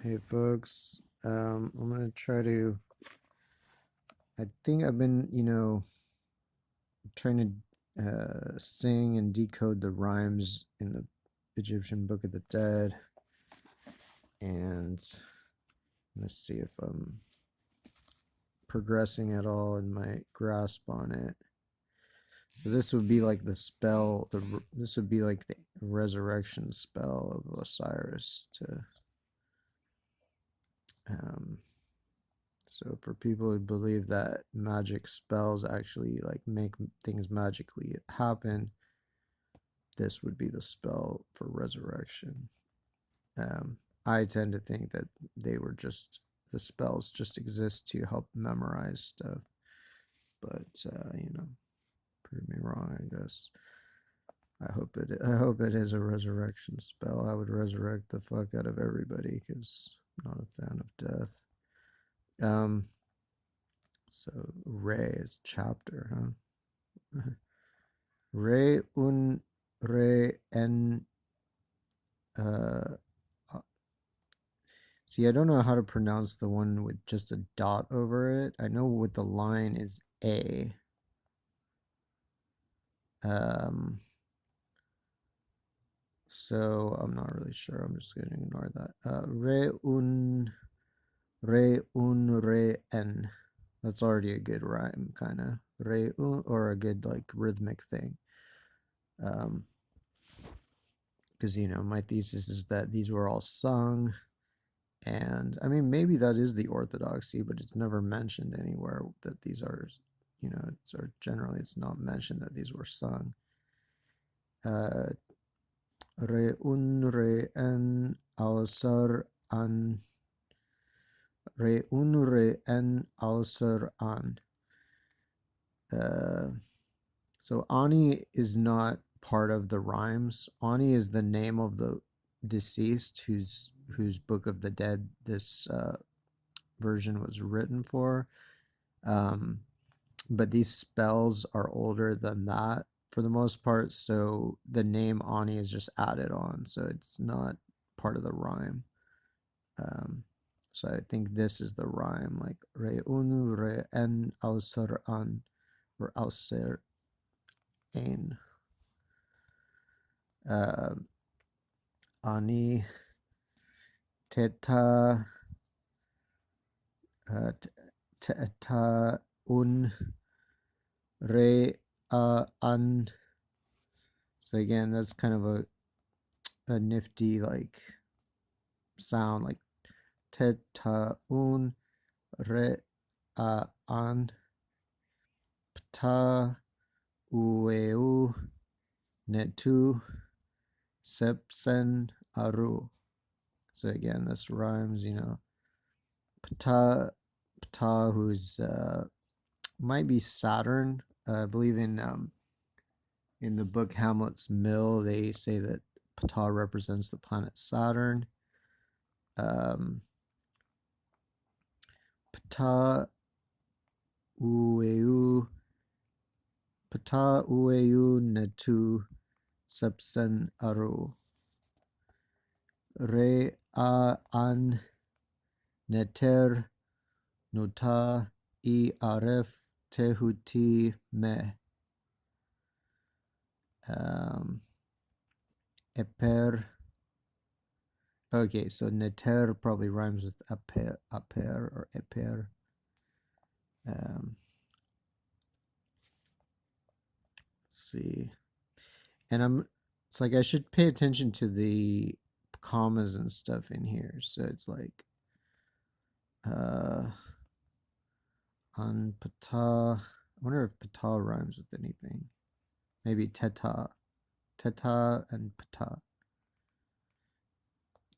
Hey folks, I'm gonna try to. I think I've been, trying to sing and decode the rhymes in the Egyptian Book of the Dead, and let's see if I'm progressing at all in my grasp on it. So this would be like the spell. This would be like the resurrection spell of Osiris to. Um, So for people who believe that magic spells actually like make things magically happen, this would be the spell for resurrection. I tend to think that they were just the spells just exist to help memorize stuff, but prove me wrong, I guess. I hope it is a resurrection spell. I would resurrect the fuck out of everybody because I'm not a fan of death. Um, so Ray is chapter, huh? Re un re en uh see, I don't know how to pronounce the one with just a dot over it. I know what the line is A. Um so I'm not really sure. I'm just gonna ignore that. Re un re en. That's already a good rhyme, kinda. Re un, or a good like rhythmic thing. Because my thesis is that these were all sung. And I mean, maybe that is the orthodoxy, but it's never mentioned anywhere that these are, generally it's not mentioned that these were sung. Re un re en ausar an. Re un re en ausar an. So Ani is not part of the rhymes. Ani is the name of the deceased whose Book of the Dead this version was written for. But these spells are older than that for the most part, so the name Ani is just added on, so it's not part of the rhyme. So I think this is the rhyme, like re unu re en ausar an or auser ein. Ani teta teta un re an. So again, that's kind of a nifty like sound, like teta un re an pta ueu netu sepsen aru. So again, this rhymes, pta who's might be Saturn. I believe in the book Hamlet's Mill, they say that Ptah represents the planet Saturn. Ptah ueu netu sepsen aru. Re a an neter nuta I aref tehuti me. Eper. Okay, so neter probably rhymes with aper or eper. Let's see. And it's like I should pay attention to the commas and stuff in here. So it's like on pata. I wonder if pata rhymes with anything. Maybe teta. Teta and pata.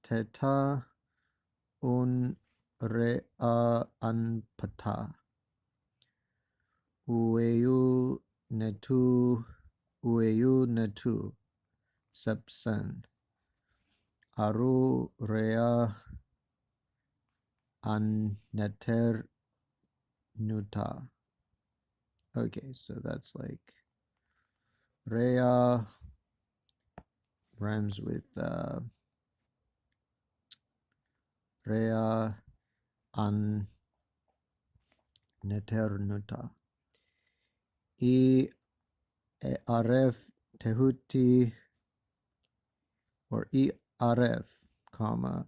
Teta un re an pata. Ueu netu sepsen. Aru rea an neter nuta. Okay, so that's like rea rhymes with rea an neternuta. I aref tehuti, or I aref, comma,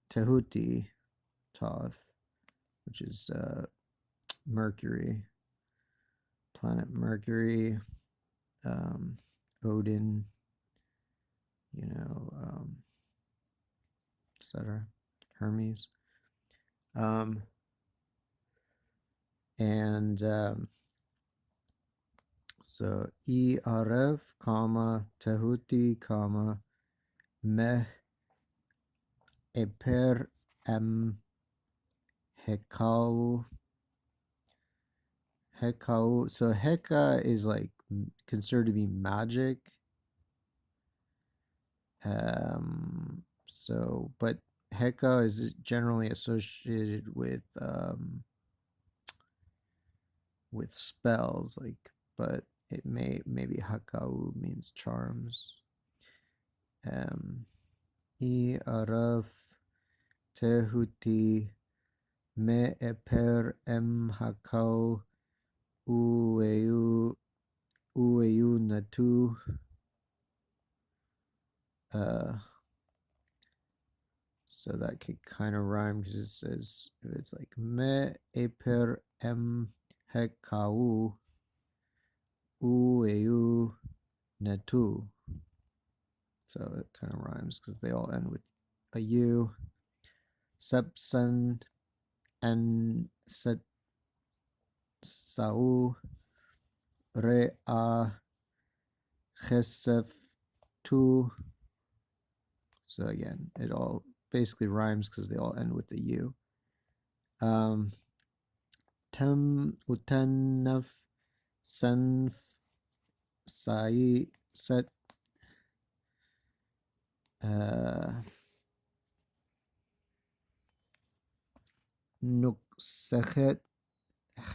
tehuti, Toth, which is Mercury, planet Mercury, Odin, etc. Hermes. So I aref, comma, tehuti, comma, meh eper em hekau. Hekau. So Heka is like considered to be magic. But Heka is generally associated with spells, but it maybe Hakau means charms. I araf tehuti me eper em hakau ueu natu. So that could kind of rhyme because it says it's like me eper em hekau ueu natu. So it kind of rhymes because they all end with a U. Sepsen and set sau re a chesef tu. So again, it all basically rhymes because they all end with a U. Tem utenef senf sai set nuksechet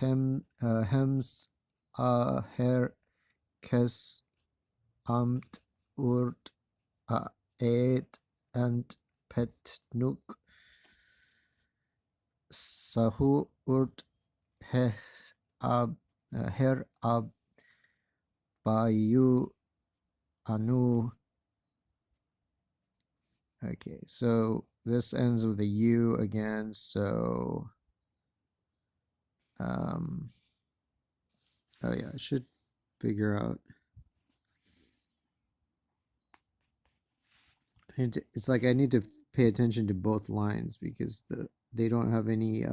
hems her kes amt urt et and pet nuk sahu urt her ab bayu anu. Okay, so this ends with a U again, so oh yeah, I should figure out. It's like I need to pay attention to both lines because they don't have any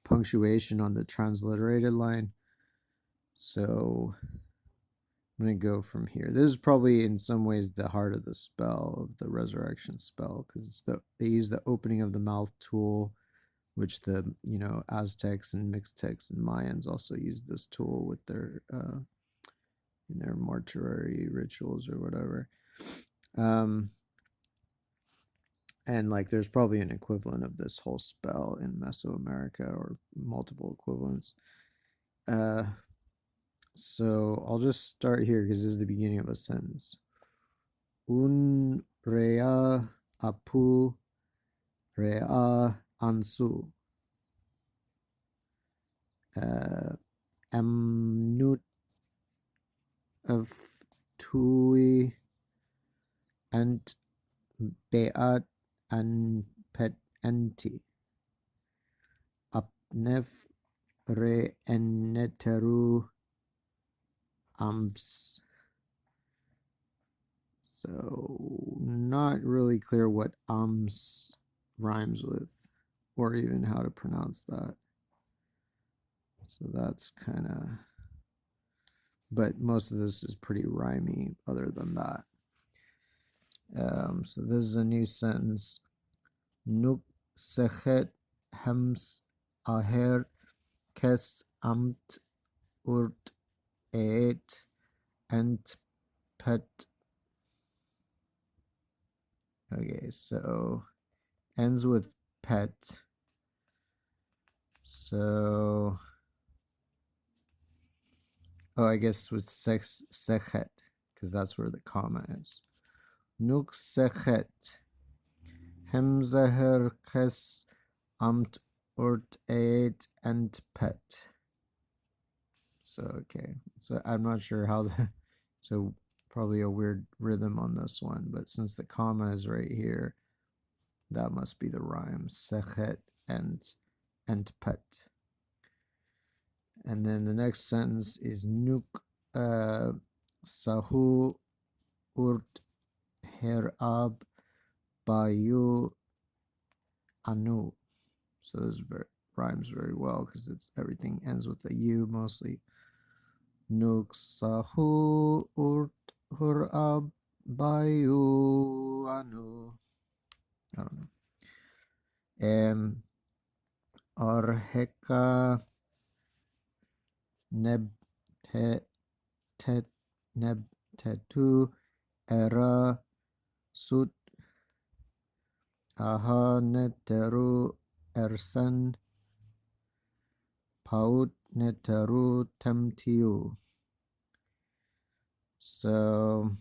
punctuation on the transliterated line. So I'm going to go from here. This is probably in some ways the heart of the spell, of the resurrection spell, because they use the opening of the mouth tool, which the Aztecs and Mixtecs and Mayans also use this tool with their in their mortuary rituals or whatever. And like there's probably an equivalent of this whole spell in Mesoamerica or multiple equivalents. So I'll just start here because this is the beginning of a sentence. Un rea apu rea ansu. Amnut of tui and beat and pet enti. Apnef re eneteru amps. So not really clear what amps rhymes with or even how to pronounce that. So that's kind of, but most of this is pretty rhymey other than that. So this is a new sentence. Nuk sechet hems aher kes amt urt et ent pet. Okay, so ends with pet. So, oh, I guess with sechet, because that's where the comma is. Nuk sechet Hemze herkes amt ort et and pet. So okay, so I'm not sure how the so probably a weird rhythm on this one, but since the comma is right here, that must be the rhyme. Sechet and pet. And then the next sentence is nuk sahu urt herab bayu anu. So this rhymes very well because it's everything ends with a U mostly. Nuk sahu urt herab bayu anu. I don't know. Arheka neb neb tetu era sut aha neteru ersen paut neteru temtiu. So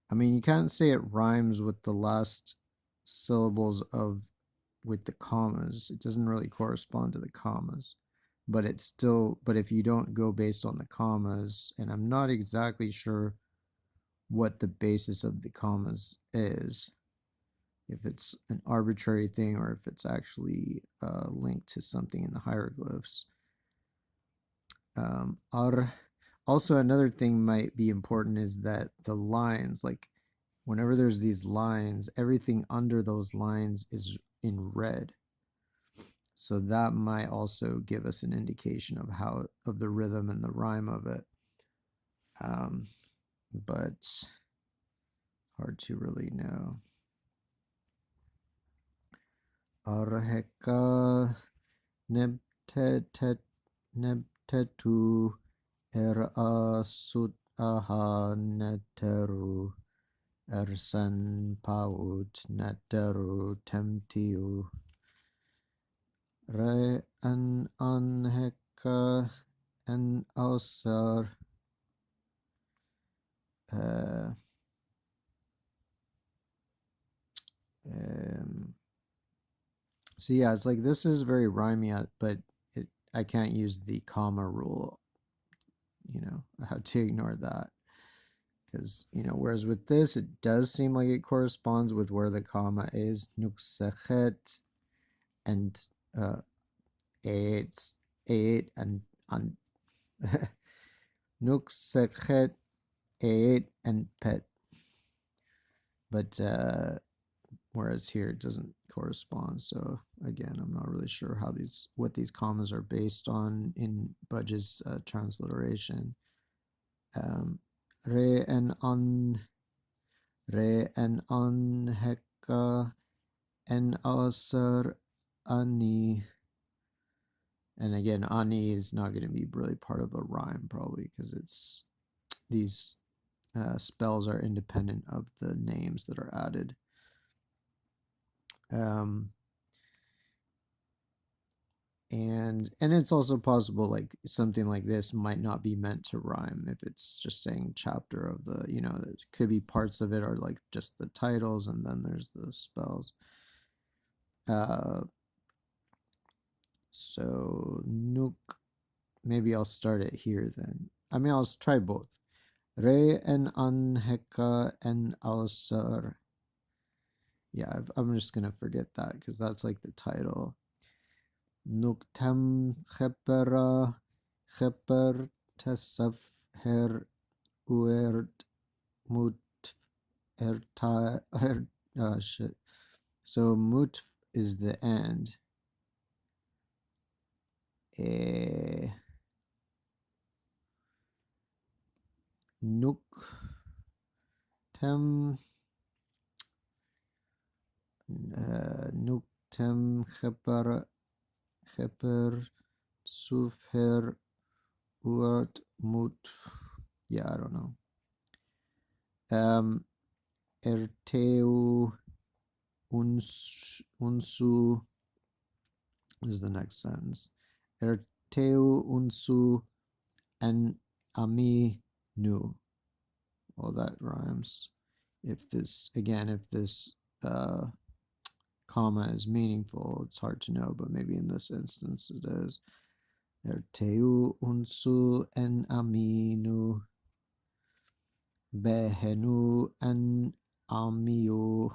I mean, you can't say it rhymes with the last syllables with the commas. It doesn't really correspond to the commas, but it's still, but if you don't go based on the commas, and I'm not exactly sure what the basis of the commas is, if it's an arbitrary thing or if it's actually linked to something in the hieroglyphs. Also, another thing might be important is that the lines, like whenever there's these lines, everything under those lines is in red. So that might also give us an indication of the rhythm and the rhyme of it. But hard to really know. Arheka nebtetu sut aha neteru ersan paut neteru temtiu. Re an anheka en ausar so yeah, it's like this is very rhymey, but I can't use the comma rule. I have to ignore that. Because, whereas with this, it does seem like it corresponds with where the comma is. Nuksechet and eight and Nuksechet, eight and pet. But whereas here it doesn't correspond. So again, I'm not really sure what these commas are based on in Budge's transliteration. Re en an heka en asar ani. And again, ani is not going to be really part of the rhyme probably because it's these spells are independent of the names that are added. And it's also possible like something like this might not be meant to rhyme if it's just saying chapter of the, there could be parts of it are like just the titles and then there's the spells. So nuk, maybe I'll start it here then. I mean, I'll try both. Re en anheka en alsar. Yeah, I'm just gonna forget that because that's like the title. Nuktam khepera kheper tesaf her uert mut erta shit. So mut is the end. Nuk tem nuktem kheper sufher uert mut. Yeah, I don't know. Erteu unsu is the next sentence. Erteu unsu en ami nu. Well, that rhymes. If this, again, if this comma is meaningful, it's hard to know, but maybe in this instance it is. Erteu unsu en aminu behenu en amiu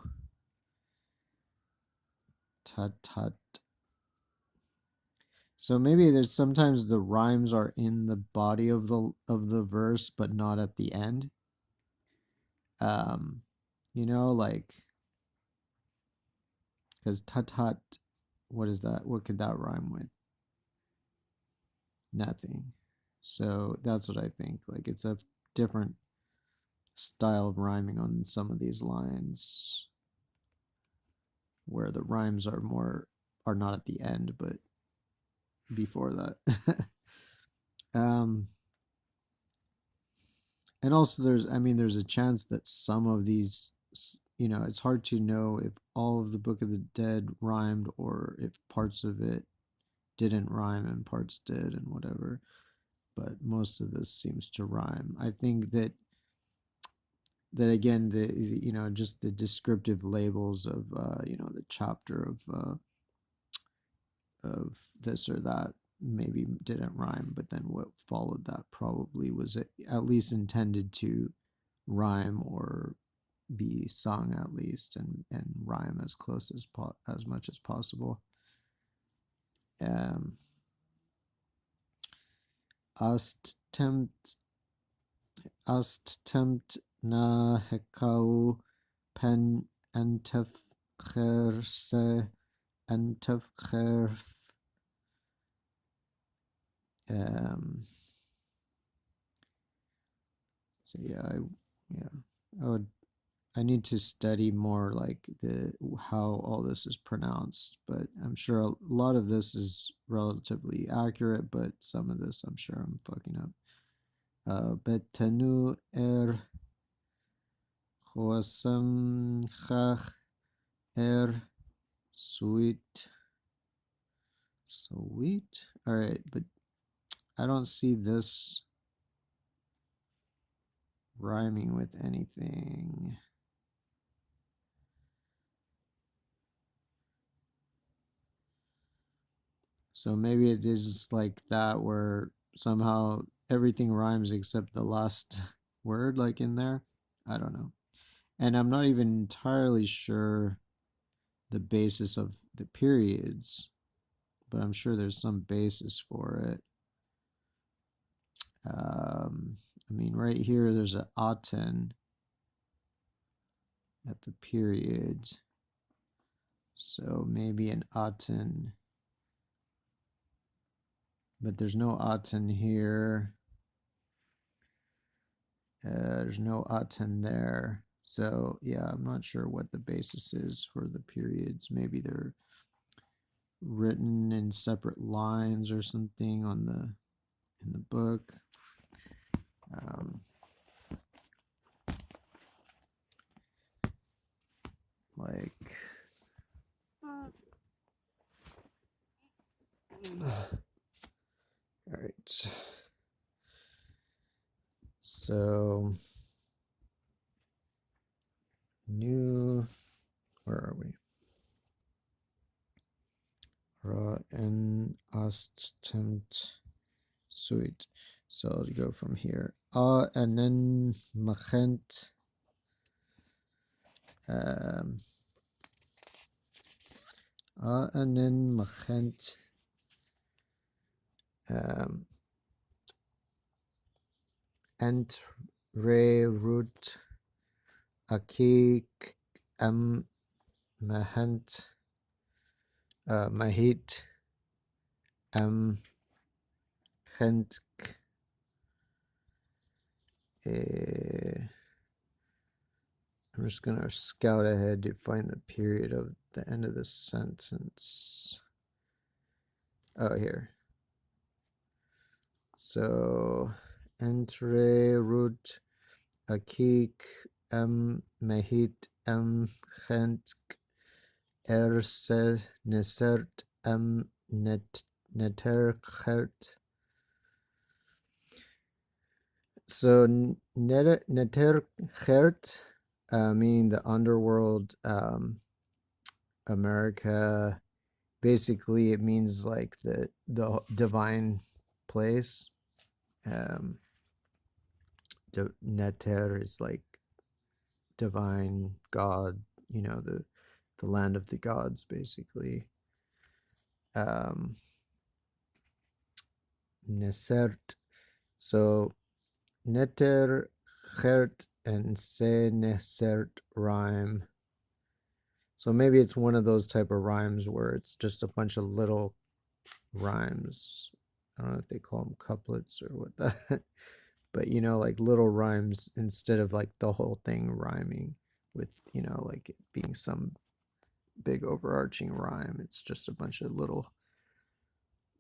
tatat. So maybe there's sometimes the rhymes are in the body of the verse, but not at the end. You know, like, because tatat, what is that? What could that rhyme with? Nothing. So that's what I think. Like, it's a different style of rhyming on some of these lines, where the rhymes are not at the end, but before that. um and also there's a chance that some of these, it's hard to know if all of the Book of the Dead rhymed or if parts of it didn't rhyme and parts did and whatever, but most of this seems to rhyme. I think that again, just the descriptive labels of the chapter of this or that maybe didn't rhyme, but then what followed that probably was at least intended to rhyme or be sung at least, and rhyme as close as much as possible. Ast tempt na hekau pen entef kherse entef kherf. So I need to study more, like, how all this is pronounced, but I'm sure a lot of this is relatively accurate, but some of this I'm sure I'm fucking up. Betanu hoasam chach sweet. Sweet? Alright, but I don't see this rhyming with anything. So maybe it is like that, where somehow everything rhymes except the last word, like, in there. I don't know. And I'm not even entirely sure the basis of the periods, but I'm sure there's some basis for it. Right here, there's an aten at the period. So maybe an aten, but there's no aten here. There's no aten there. So yeah, I'm not sure what the basis is for the periods. Maybe they're written in separate lines or something in the book. Like, all right. So where are we? Ra en ast tempt sweet. So I'll go from here. And then machent. And then machent. Ent re root akik mahent mahit hent. I'm just gonna scout ahead to find the period of the end of the sentence. Oh, here. So entre root akik mahit hent erse nesert neterchert. So Netergert, meaning the underworld, America. Basically, it means like the divine place. Neter is like divine God. The land of the gods, basically. Nesert. So Neter, Gert, and Se Nesert rhyme. So maybe it's one of those type of rhymes where it's just a bunch of little rhymes. I don't know if they call them couplets or what that, but like little rhymes instead of like the whole thing rhyming with, like it being some big overarching rhyme. It's just a bunch of little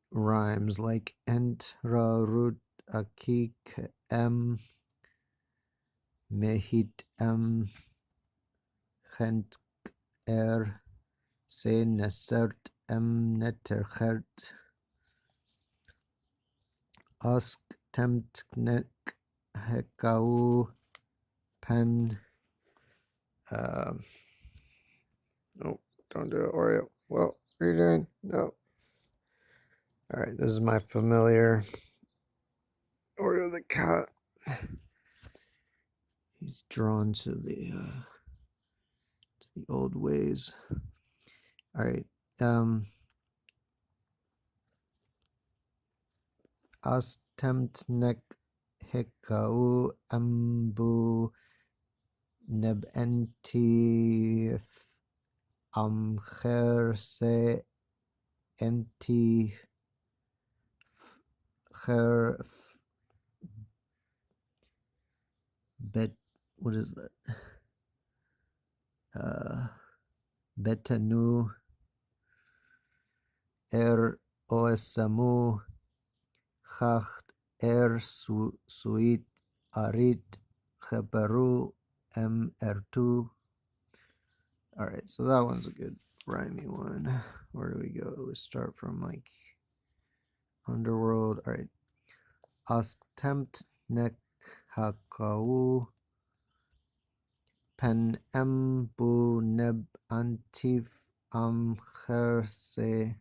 rhymes like entra rut akik em mehit em gent er se nesert em nettergert ask temtnek hekau pen. Oh, don't do it, Oreo. Well, what are you doing? No. All right, this is my familiar Oreo the cat. He's drawn to the old ways. All right. Astemtnek hekau ambu nebentif amcher se enti cher bet. What is that? Betanu osamu chacht suit arit cheperu ertu. All right, so that one's a good rhymey one. Where do we go? We start from like underworld. All right. Astempt nek hakau pen bu neb antif am se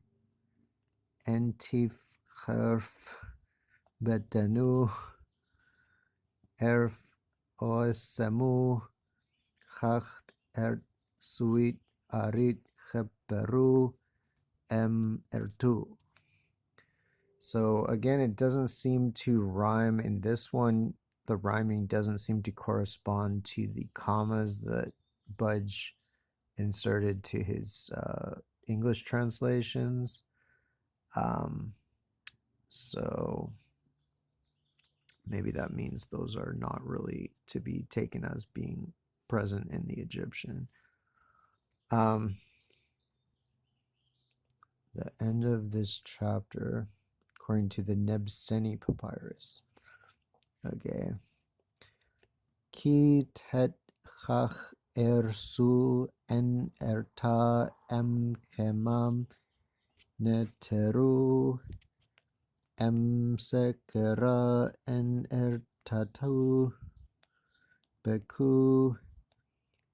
antif herf betanu erf osamu chacht suit arit cheperu ertu. So again, it doesn't seem to rhyme in this one. The rhyming doesn't seem to correspond to the commas that Budge inserted to his English translations. So maybe that means those are not really to be taken as being present in the Egyptian. The end of this chapter, according to the Nebseni papyrus. Okay. Ki tet chach ersu en erta em kemam neteru em sekera en ertatu beku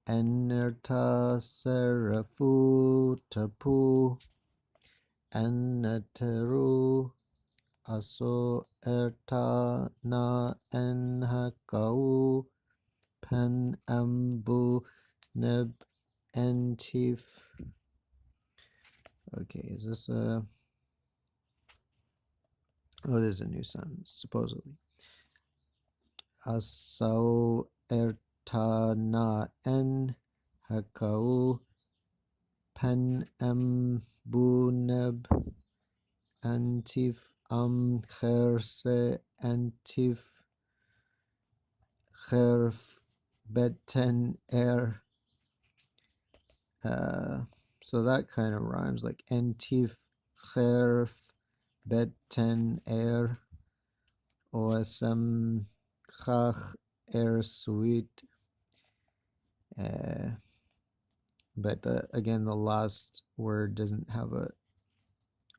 en erta serafu tapu en neteru aso erta na en hakau pen ambu neb entif. Okay, is this a... Oh, there's a new sentence, supposedly. Asau erta na en hakau pen ambu neb antif am kherse antif kherf beten so that kind of rhymes like antif kherf beten osam chach sweet. But again, the last word doesn't have a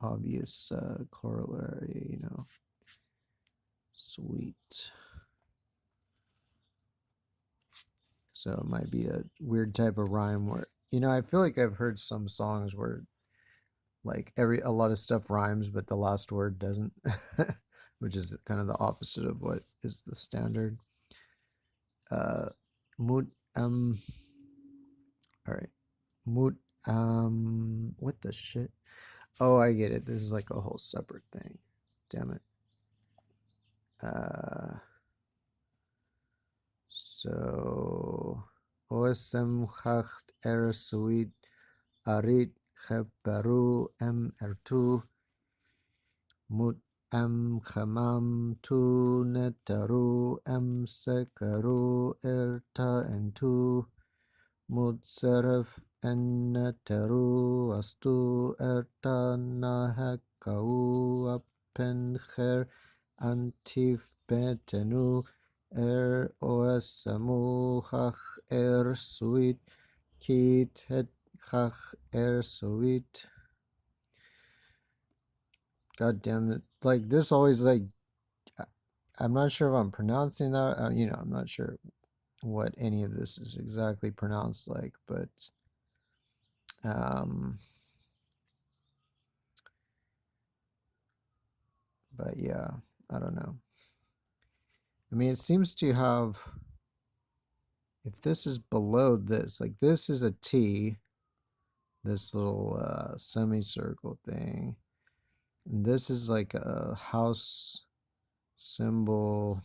obvious corollary, sweet. So it might be a weird type of rhyme where, I feel like I've heard some songs where like a lot of stuff rhymes, but the last word doesn't, which is kind of the opposite of what is the standard. Mut all right, mut what the shit? Oh, I get it. This is like a whole separate thing. Damn it. So OSM hacht suit arit khbaru ertu mut khamam tu netaru sekaru erta entu mut serif netaru astu erta nahakau apen kher antif betenu OSMu hach suit kit het hach suit. God damn it. Like, this always, like, I'm not sure if I'm pronouncing that. I'm not sure what any of this is exactly pronounced like, um, but yeah, I don't know. I mean, it seems to have, if this is below this, like this is a T, this little semicircle thing. And this is like a house symbol.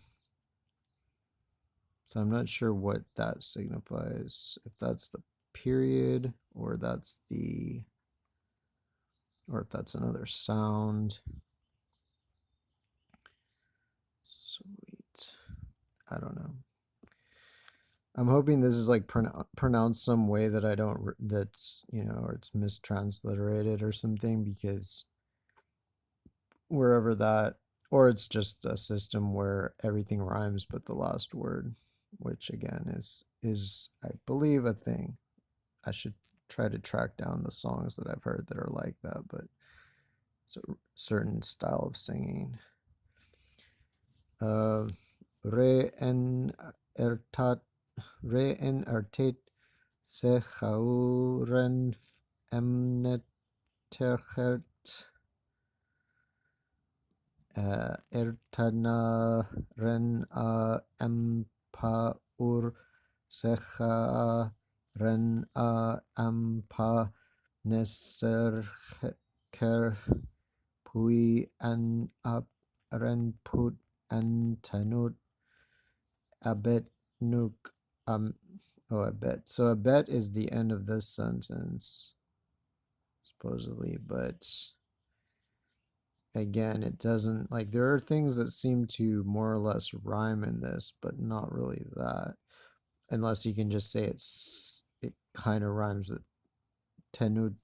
So I'm not sure what that signifies. If that's the period or if that's another sound. Sweet. I don't know. I'm hoping this is like pronounced some way that I don't, that's, or it's mistransliterated or something, because wherever that, or it's just a system where everything rhymes but the last word, which again is I believe a thing. I should try to track down the songs that I've heard that are like that, but it's a certain style of singing. Re en ertat sechauren emneterchert ertana ren empa ur secha ren ampa neser ker pui an ap ren put an tanut abet nuk abet. So abet is the end of this sentence, supposedly, but again, it doesn't, like, there are things that seem to more or less rhyme in this, but not really that, unless you can just say it kind of rhymes with tenut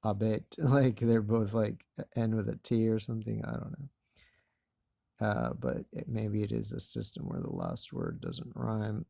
abet, like they're both like end with a T or something. I don't know. But maybe it is a system where the last word doesn't rhyme.